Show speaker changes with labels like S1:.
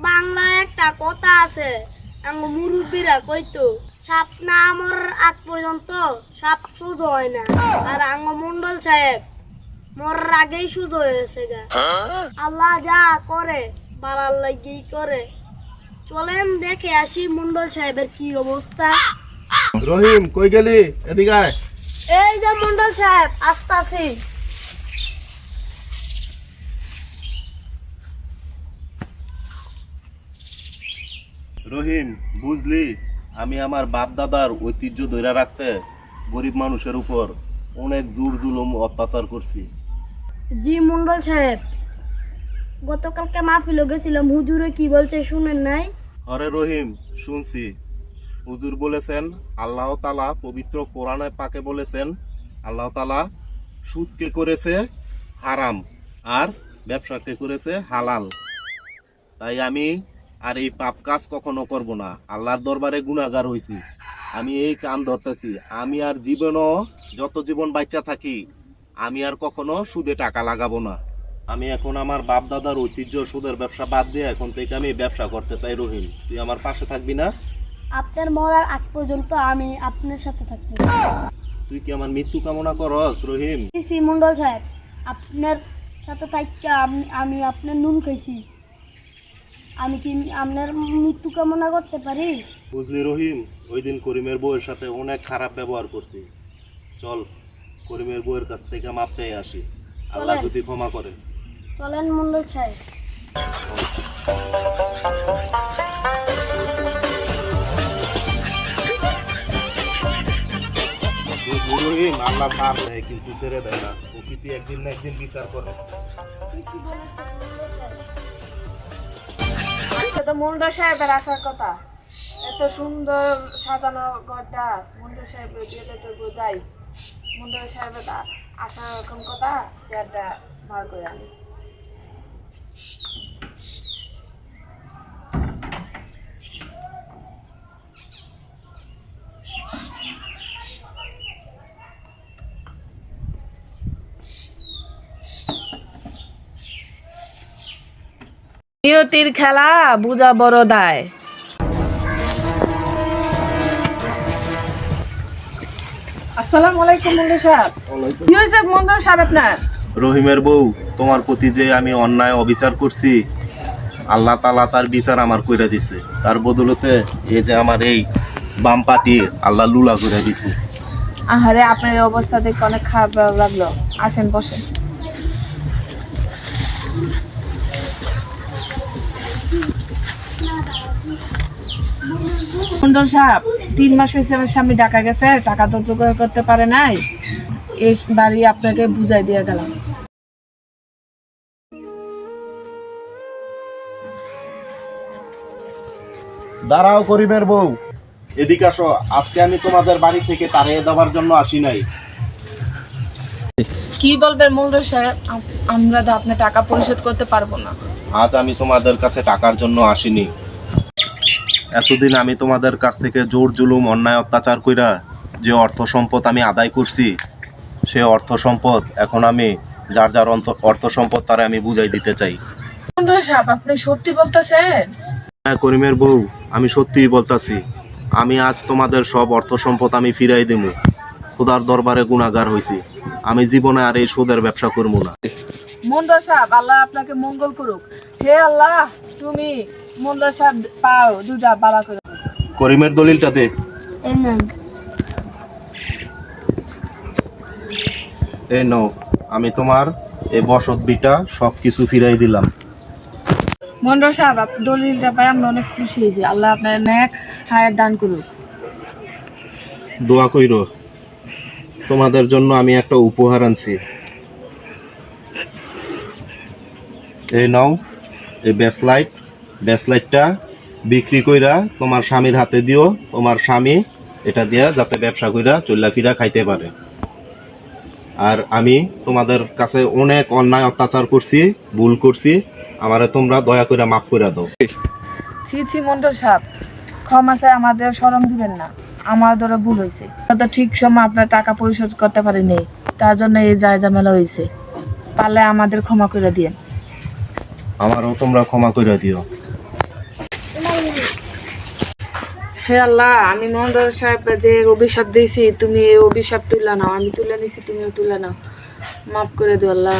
S1: বাংলায় একটা কথা আছে, আঙ্গ মুরব্বীরা কইতো সাপ না আমার আগ পর্যন্ত সাপ সুদ হয় না। আর আঙ্গ মন্ডল সাহেব মরার আগেই সুদ হয়েছে গা। আল্লাহ যা করে বাড়ার লাগেই করে। চলেন দেখে আসি মন্ডল সাহেবের কি অবস্থা।
S2: রহিম কই গেলি? এদিকে আয়।
S1: এই যে মন্ডল সাহেব আসতাছি।
S2: রহিম বুঝলি, আমি আমার বাপ দাদার ঐতিহ্য ধরে রাখতে গরিব মানুষের উপর অনেক জোর জুলুম অত্যাচার করছি।
S1: জি মন্ডল সাহেব, গতকালকে মাহফিলে গেছিলাম, হুজুরে কি বলছে শুনেন নাই?
S2: হরে রহিম, শুনছি। হুজুর বলেছেন, আল্লাহ তাআলা পবিত্র কোরআনে পাকে বলেছেন, আল্লাহ তাআলা সুদকে করেছে হারাম আর ব্যবসাকে করেছে হালাল। তাই আমি আর এই পাপ কাজ কখনো করব না। আল্লাহর দরবারে গুনাহগার হইছি। আমি এই কান ধরতেছি, আমি আর জীবনও যত জীবন বাচ্চা থাকি আমি আর কখনো সুদে টাকা লাগাবো না। আমি এখন আমার বাপ দাদার ঐতিহ্য সুদের ব্যবসা বাদ দিয়ে এখন থেকে আমি ব্যবসা করতে চাই। রহিম, তুই আমার পাশে থাকবি না?
S1: আপনার মরার আগ পর্যন্ত আমি আপনার সাথে থাকবো।
S2: তুই কি আমার মৃত্যু কামনা করস রহিম?
S1: সি মন্ডল সাহেব, আপনার সাথে থাকা আমি আপনার নুন খাইছি, আমি কি আপনার মৃত্যু কামনা করতে পারি?
S2: বুঝলি রহিম, ওই দিন করিমের বউয়ের সাথে অনেক খারাপ ব্যবহার করছি। চল করিমের বউয়ের কাছ থেকে মাপ চাই আসি, আল্লাহ
S1: চলেন।
S2: যদি ক্ষমা করে।
S1: চলেন মন্ডল সাহেব।
S2: রহিম, আল্লাহ তার দেয় কিন্তু ছেড়ে দেয় না। প্রকৃতি একদিন না একদিন বিচার করে।
S3: আজকে তো মন্ডল সাহেবের আসার কথা, এত সুন্দর সাজানো ঘরটা মন্ডল সাহেবের বিয়েতে তো বোঝাই। মন্ডল সাহেবের আসার এরকম কথা, চেয়ারটা বার করে আনি। নিয়তির খেলা বুঝা বড় দায়। আসসালামু আলাইকুম মন্ডল সাহেব। কি হয়েছে মন্ডল সাহেব আপনার?
S2: রহিমের বউ, তোমার প্রতি যে আমি অন্যায় অবিচার করছি, আল্লাহ তাআলা তার বিচার আমার কইরা দিছে। তার বদলতে এই যে আমার এই বাম পাটি আল্লাহ লুলা করে দিছে।
S3: আহারে, আপনার এই অবস্থা দেখে অনেক খারাপ লাগলো। আসেন বসেন। মন্ডল সাহেব, 3 মাস হয়েছে আমার স্বামী ঢাকা গেছে, টাকা তো জোগাড় করতে পারে নাই। এই বাড়ি আপনাকে বুঝাই দিয়ে গেলাম।
S2: দাঁড়াও করিমের বউ, এদিকে আসো। আজকে আমি তোমাদের বাড়ি থেকে তাড়িয়ে দেওয়ার জন্য আসি নাই।
S3: কি বলবেন মন্ডল সাহেব, আমরা তো আপনার টাকা পরিশোধ করতে পারবো না।
S2: আজ আমি তোমাদের কাছে টাকার জন্য আসিনি। এতদিন আমি তোমাদের কাছ থেকে জোর জুলুম অন্যায় অত্যাচার কইরা যে অর্থ সম্পদ আমি আদায় করছি, সে অর্থ সম্পদ এখন আমি যার যার অর্থ সম্পদ তারে আমি বুঝাই দিতে চাই।
S3: মন্ডল সাহেব, আপনি সত্যি বলতেছেন?
S2: হ্যাঁ করিমের বউ, আমি সত্যিই বলতাছি। আমি আজ তোমাদের সব অর্থ সম্পদ আমি ফিরাই দেব। খোদার দরবারে গুনাহগার হইছি। আমি জীবনে আর এই সুদের ব্যবসা করবো না।
S3: মন্ডল সাহেব, আল্লাহ আপনাকে মঙ্গল করুক। হে আল্লাহ, তুমি মন্ডল সাহেব পাও দুটা বালা করে।
S2: করিমের দলিলটা দে।
S1: এই নেন।
S2: এই নাও, আমি তোমার এই বসত বিটা সবকিছু ফিরাই দিলাম।
S3: মন্ডল সাহেব, দলিলটা পাই আমরা অনেক খুশি হয়েছি। আল্লাহ আপনার নেক হায়াত দান করুক।
S2: দোয়া কইরো। তোমাদের জন্য আমি একটা উপহার আনছি। এই নাও, এই ব্যাসলাইটটা বিক্রি কইরা তোমার স্বামীর হাতে দিও। তোমার স্বামী এটা দিয়া যাতে ব্যবসা কইরা চল্লা ফিরা খাইতে পারে। আর আমি তোমাদের কাছে অনেক অন্যায় অত্যাচার করছি, ভুল করছি, আমারে তোমরা দয়া করে মাফ করে দাও।
S3: ছি ছি মন্ডল সাহেব, ক্ষমা চাই, আমাদের শরম দিবেন না। আমার দ্বারা ভুল হয়েছে। তো ঠিক সময় আপনার টাকা পরিশোধ করতে পারিনি, তার জন্য এই ঝামেলা হয়েছে। পারলে আমাদের ক্ষমা করে দিয়েন।
S2: আমারও তোমরা ক্ষমা করে দিও।
S3: হে আল্লাহ, আমি মন্ডল সাহেব যে অভিশাপ দিয়েছি, তুমি এই অভিশাপ তুলে নাও। আমি তুলে নিছি, তুমিও তুলে নাও। মাফ করে দিও আল্লাহ।